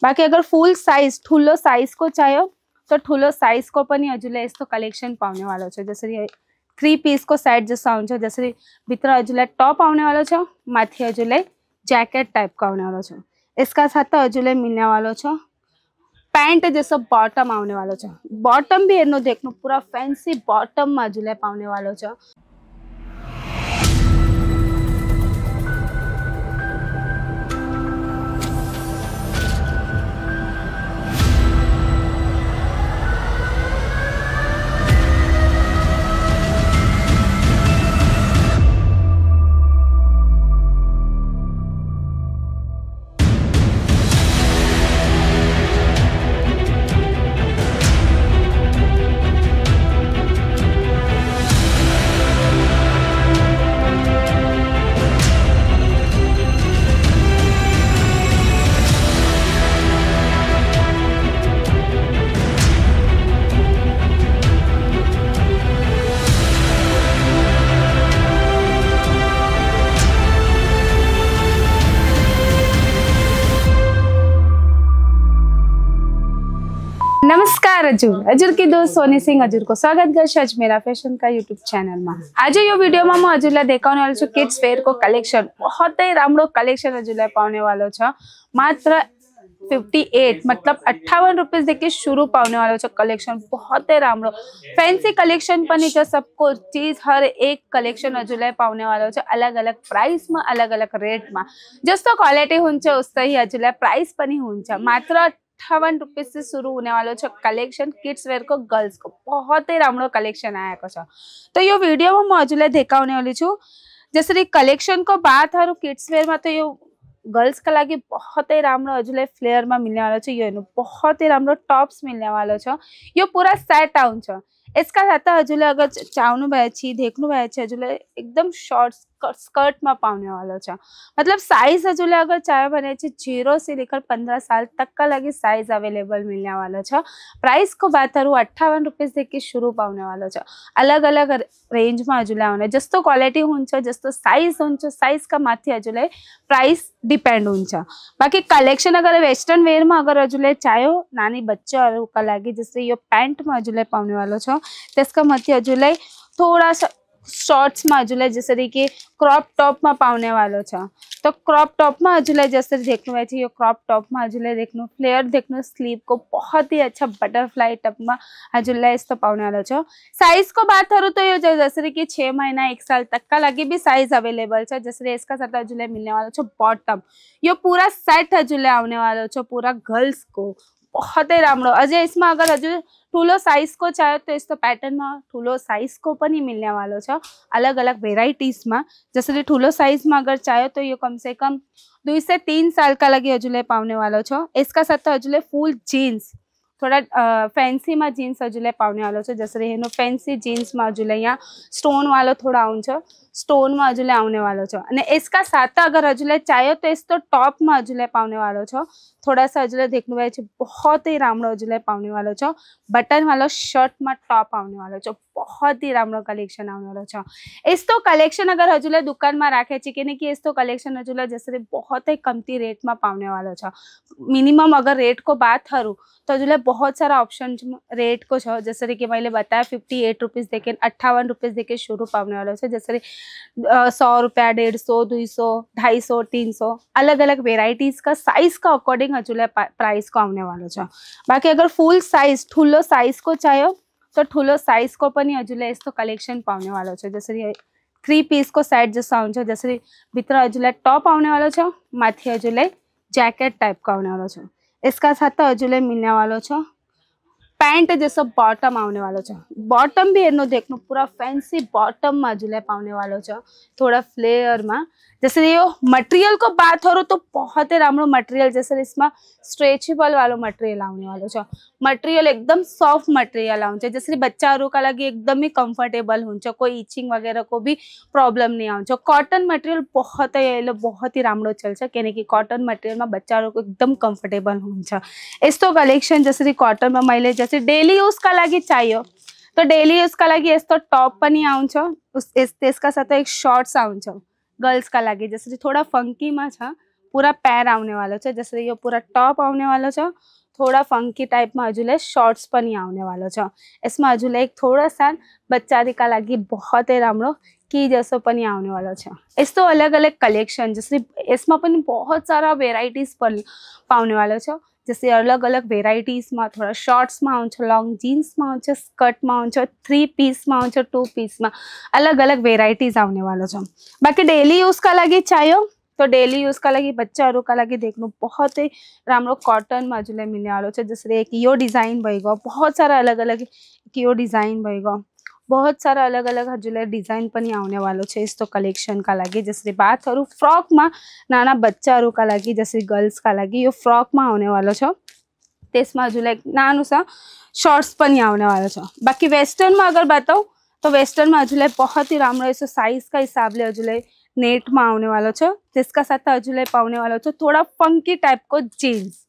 बाकी अगर फूल साइज ठूलो साइज को चाहिए तो ठूलो साइज को पण हजूले एस्तो कलेक्शन पावने वालो छे। जैसे 3 पीस को सेट जैसा आउन छे। जैसे भीतर हजूले टॉप आने वालो छे, माथी हजूले जैकेट टाइप का आने वालो छे। इसका साथ हजूले मिलने वालो छे पैंट जैसा बॉटम आने वालो छे। बॉटम भी एनो देखनो पूरा फैंसी बॉटम में हजूले पावने वालो छे। नमस्कार अजूर की दोस्त सोनी सिंह अजूर को स्वागत करशे अजमेरा फैशन का यूट्यूब चैनल में। आज यो वीडियो में मैं अजूला देखाने वाली छूं किड्स वेयर को कलेक्शन। बहुत ही रामड़ो कलेक्शन अजूला पाने वालो छे। मात्र 58 मतलब 58 रुपीज देखिए शुरू पाने वालों छे कलेक्शन। बहुत ही रामड़ो फैंसी कलेक्शन पण नीचे सबको चीज हर एक कलेक्शन अजूला पाने वालों छे। अलग अलग प्राइस में अलग अलग रेट में जस्तो क्वालिटी होंचे उस ही अजूला प्राइस पण ही होंचे। मात्र 58 रुपीज से शुरू होने वालों छे कलेक्शन किड्स वेयर को गर्ल्स को। बहुत ही रामड़ो कलेक्शन आया को छे। तो ये वीडियो में मैं अजूला देखाने वाली छूं। जैसे कलेक्शन को बात हारू किड्स वेयर में तो ये गर्ल्स का लगे बहुत ही रामड़ो अजूले फ्लेयर में मिलने वाला छे। ये बहुत ही रामड़ो टॉप्स मिलने वाला छे। ये पूरा सेट आउन छे। इसका साथ हजूले अगर चावनु भाई छी देखनु भाई छी हजूले एकदम शॉर्ट स्कर्ट में पाने वाला छे। मतलब साइज हजूले अगर चाहे बने 0 से लेकर 15 साल तक का लगे साइज अवेलेबल मिलने वाला छे। प्राइस को बात करूँ 58 रुपीज देखिए शुरू पाने वाला छे। अलग अलग रेंज में हजूले आने जस्तो क्वालिटी होंचे जस्तो साइज होंचे साइज का माथी हजूले प्राइस डिपेंड होंचे। बाकी कलेक्शन अगर वेस्टर्न वेयर में अगर हजूले चाहे नानी बच्चों का लगे जैसे ये पैंट में हजूले पाने वाला छे। इसका मध्य हजूले थोड़ा सा शॉर्ट्स में हजूले जैसे कि क्रॉप टॉप में पाने वालों छे। तो क्रॉप टॉप में हजूले जैसे देखने है ये क्रॉप टॉप में हजूले देखनो फ्लेयर देखनो स्लीव को बहुत ही अच्छा बटरफ्लाई टॉप में हजूले इस तो पाने वालों छे। साइज को बात करूँ तो ये जैसे कि 6 महीना 1 साल तक का लगे भी साइज अवेलेबल है। जैसे इसका साथ हजूले मिलने वाला छे बॉटम। ये पूरा सेट हजूले आने वाला छे पूरा गर्ल्स को। बहुत ही रामड़ो अजय इसमें अगर हजू ठूलो साइज को चाहे तो इस तो पैटर्न में ठूलो साइज को पण ही मिलने वालों छे। अलग अलग वेराइटीज में जैसे ठूलो साइज में अगर चाहे तो ये कम से कम 2 से 3 साल का लगे हजूले पाने वालों छे। इसका साथ हजूले फुल जीन्स थोड़ा फैंसी में जीन्स हजूले पाने वालों छे। जैसे एनो फैंसी जीन्स में हजूले यहाँ स्टोन वालों थोड़ा आउन छे स्टोन में हजूले आने वालों छे। अने इसका साथ अगर हजूले चाहिए तो इस तो टॉप में हजूले पाने वालों छे। थोड़ा सा हजूले देखने वाले बहुत ही रामड़ो हजूले पाने वालों छे। बटन वाला शर्ट में टॉप आने वालों छे। बहुत ही रामड़ो कलेक्शन आने वालों छे। इस तो कलेक्शन अगर हजूले दुकान में राखे छे कि नहीं कि इस तो कलेक्शन हजूले जैसे बहुत ही कमती रेट में पाने वालों छे। मिनिमम अगर रेट को बात करूँ तो हजूले बहुत सारा ऑप्शन रेट को छे। जैसे कि मैंने बताया 58 रुपीज देखे 58 रुपीज देखे शुरू पाने वालों छे। जैसे 100 रुपया 150 200 250 300 अलग अलग वेराइटीज का साइज का अकॉर्डिंग हजूले प्राइस को आने वालों छे। बाकी अगर फुल साइज ठूलो साइज को चाहिए तो ठूलो साइज को पण हजूले इस तो कलेक्शन पाने वालों छे। जैसे 3 पीस को सेट जैसा आउन छे। जैसे भीतर हजूले टॉप आने वालों छे, माथी हजूले जैकेट टाइप का आने वालों छे। इसका साथ हजूले मिलने वालों छे पैंट जैसा बॉटम आने वालों छे। बॉटम भी एनो देखनो पूरा फैंसी बॉटम में हजूले पाने वालों छे थोड़ा फ्लेयर में। जैसे ये मटेरियल को बात करूँ तो बहुत ही रामड़ो मटेरियल जैसे इसमें स्ट्रेचेबल वालों मटेरियल आने वालों छे। मटेरियल एकदम सॉफ्ट मटेरियल आउन जैसे बच्चा का लगे एकदम ही कंफर्टेबल होंगे कोई इचिंग वगैरह को भी प्रॉब्लम नहीं आउन। कॉटन मटेरियल बहुत ही रामड़ो चल के कि कॉटन मटेरियल में बच्चा को एकदम कंफर्टेबल होंगे। इस तो कलेक्शन जैसे कॉटन में मैले जैसे डेली यूज का लगे चाहिए तो डेली यूज का लगे इस तो टॉप पर नहीं आउन इसका साथ एक शॉर्ट्स आउन गर्ल्स का लगे जैसे थोड़ा फंकी में पूरा पैर आने वालो छे जैसे ये पूरा टॉप आने वालो छे थोड़ा फंकी टाइप में हजूले शॉर्ट्स पण ही आने वालो छे इसमें हजूले एक थोड़ा सा बच्चा दिखा लगी बहुत ही रामड़ो की जैसो पण ही आने वालो छे इस तो अलग अलग कलेक्शन जैसे इसमें पण बहुत सारा वेराइटीज पण पावने वालो छे जैसे अलग अलग वेराइटीज में थोड़ा शॉर्ट्स में आवे छे लॉन्ग जीन्स में आवे छे स्कर्ट में आवे छे 3 पीस में आवे छे 2 पीस में अलग अलग वेराइटीज आने वालो छे बाकी डेली यूज का लगी चाहिए तो डेली यूज का लगी बच्चा का लगी देखने बहुत ही रामड़ो कॉटन में हजूले मिलने वालों है जैसे एक यो डिजाइन बहेगा बहुत सारा अलग अलग यो डिजाइन बहेगा बहुत सारा अलग अलग हजूले डिजाइन पण आने वालों है इस तो कलेक्शन का लगी जैसे बात करूँ फ्रॉक में नाना बच्चा का लगी जैसे गर्ल्स का लगी यो फ्रॉक में आने वालों है तेसमें हजूले एक नानु सा शॉर्ट्स पण आने वालों है बाकी वेस्टर्न में अगर बताऊँ तो वेस्टर्न में हजूले बहुत ही रामड़ो ऐसे साइज का हिसाब ले हजूले नेट में आने वालों छे जिसका साथ हजूले पाने वालों छे थोड़ा फंकी टाइप को जीन्स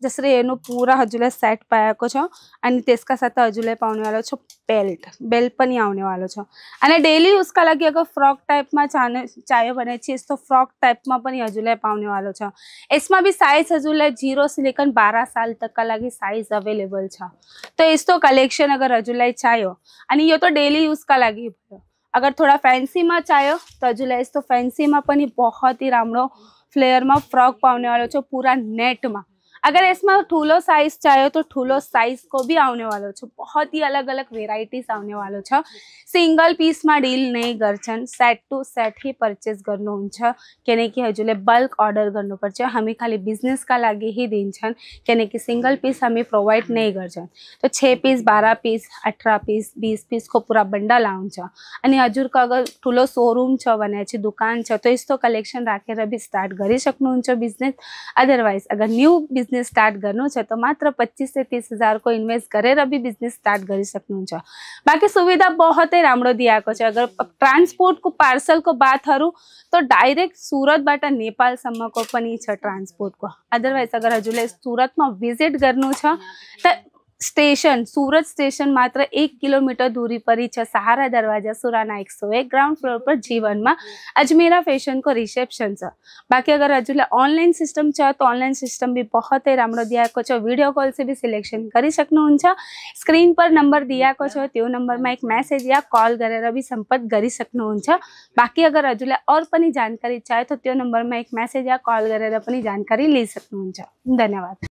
जैसे एनो पूरा हजूले सेट पाया को छो आणि तेसका साथ हजूले पाने वालों छे बेल्ट पण आने वालों छे आणि डेली उसका लगे अगर फ्रॉक टाइप में चाय बने छे तो फ्रॉक टाइप में पण हजूले पाने वालों छे इसमें भी साइज हजूले 0 से लेकर 12 साल तक का लगी साइज अवेलेबल छे तो इस तो कलेक्शन अगर हजूले चाहिए आणि ये तो डेली यूज का लगी अगर थोड़ा फैंसी में चाहिए तो हजूले इस तो फैंसी में पण बहुत ही रामड़ो फ्लेयर में फ्रॉक पाने वालों छे पूरा नेट में अगर इसमें ठूलो साइज चाहिए तो ठूलो साइज को भी आने वालों छे बहुत ही अलग अलग वेराइटीज आने वालों छे सिंगल पीस में डील नहीं करछन सेट टू सेट ही परचेस करनो छे केने कि हजूले बल्क ऑर्डर करनो पड़े हमें खाली बिजनेस का लागे ही दिन छन केने कि सिंगल पीस हमें प्रोवाइड नहीं करछन तो 6 पीस 12 पीस 18 पीस 20 पीस को पूरा बंडल आवे छे आणि हजूर का अगर ठूलो शोरूम छे बने छे दुकान छे तो इस तो कलेक्शन राखे रही स्टार्ट करी शकनो छे बिजनेस अदरवाइज अगर न्यू बिजनेस स्टार्ट करनो है तो मात्र 25 से 30 हजार को इन्वेस्ट करे रही बिजनेस स्टार्ट कर सकूँ छे बाकी सुविधा बहुत ही रामड़ो दिया को छे अगर ट्रांसपोर्ट को पार्सल को बात करूँ तो डायरेक्ट सूरत बाटा नेपाल सम्म को पण ही छे ट्रांसपोर्ट को अदरवाइज अगर हजूले सूरत में विजिट करनु छे तो स्टेशन सूरत स्टेशन मात्र 1 किलोमीटर दूरी पर ही है सहारा दरवाजा सुराना 101 ग्राउंड फ्लोर पर जीवन में अजमेरा फैशन को रिसेप्शन है बाकी अगर हजूले ऑनलाइन सिस्टम है तो ऑनलाइन सिस्टम भी बहुत ही रामड़ो दिया को छे वीडियो कॉल से भी सिलेक्शन करी सकनो छे स्क्रीन पर नंबर दिया को छे त्यो नंबर में एक मैसेज या कॉल करे भी संपर्क करी सकनो छे बाकी अगर हजूले और पण जानकारी चाहे तो त्यो नंबर में एक मैसेज या कॉल करे पण जानकारी ली सकनो छे धन्यवाद।